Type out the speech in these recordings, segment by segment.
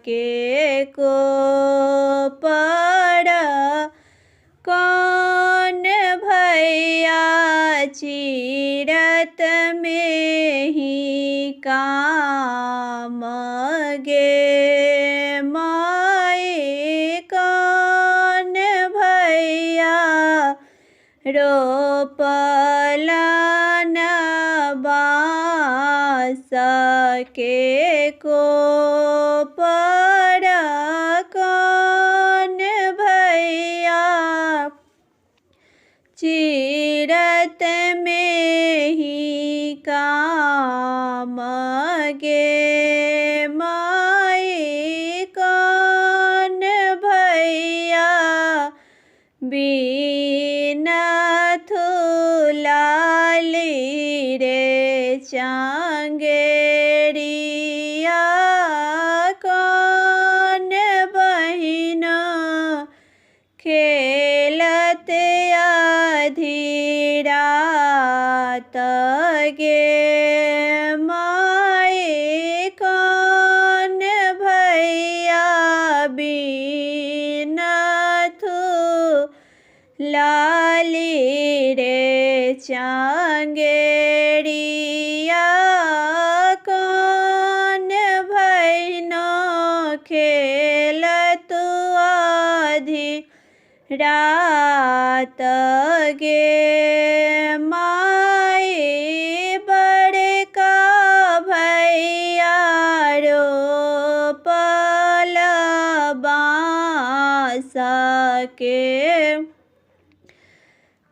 के को पड़ कौन भैया चीरत में ही काम गे माए कौन भैया रोपला न बाँस के को पड़ कौन भैया चीरत में ही काम गे माए कौन भैया बिना थुलाली रे चांगेरिया कौन बहिना खेलत आधी रात गे माए कौन भैया बिना लाली रे चांगेरिया कौन भैनो खेलत आधी रात गे माए बड़का भैया रोपल बाँस के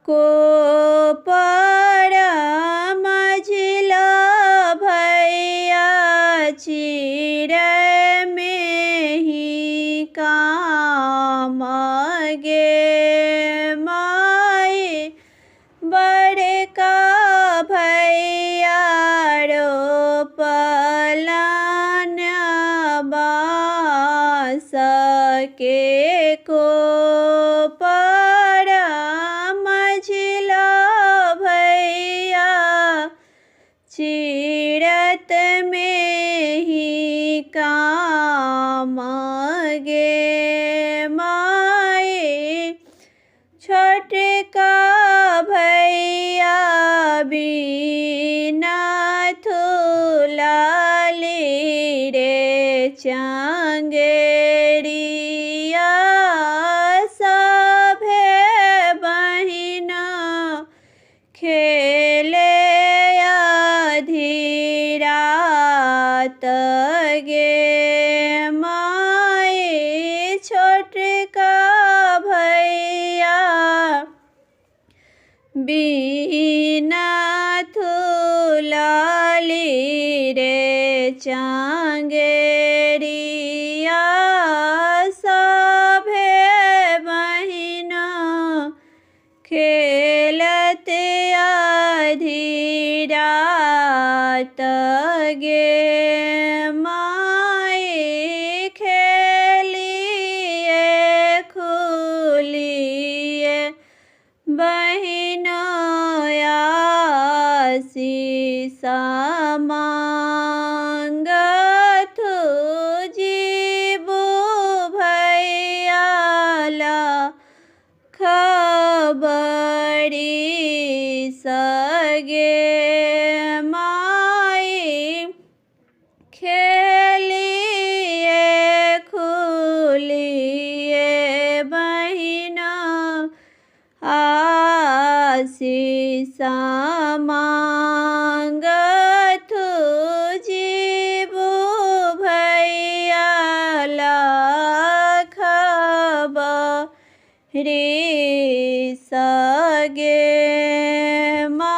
को पड़ मझिला भैया चीर में ही काम गे माए बड़का भैया रोपलन बाँस के को पड़ मझिला भैया चीरत में ही काम गे माए छोटका भैया बिना थुलाली रे चांगेरिया सभे बहिना खेले आधी रात गे माए छोटका भैया बिना थुलाली रे चांगेरिया सभे बहिना खेलत आधी रात गे माए खेलिए खुलिए बहिनोया आशीष मांगथु जीबू भैया ला खबरी सगे माई खेलिए खुलिए बहिना आशीष मांगथु जीबू भैया ला खबरी सगे मा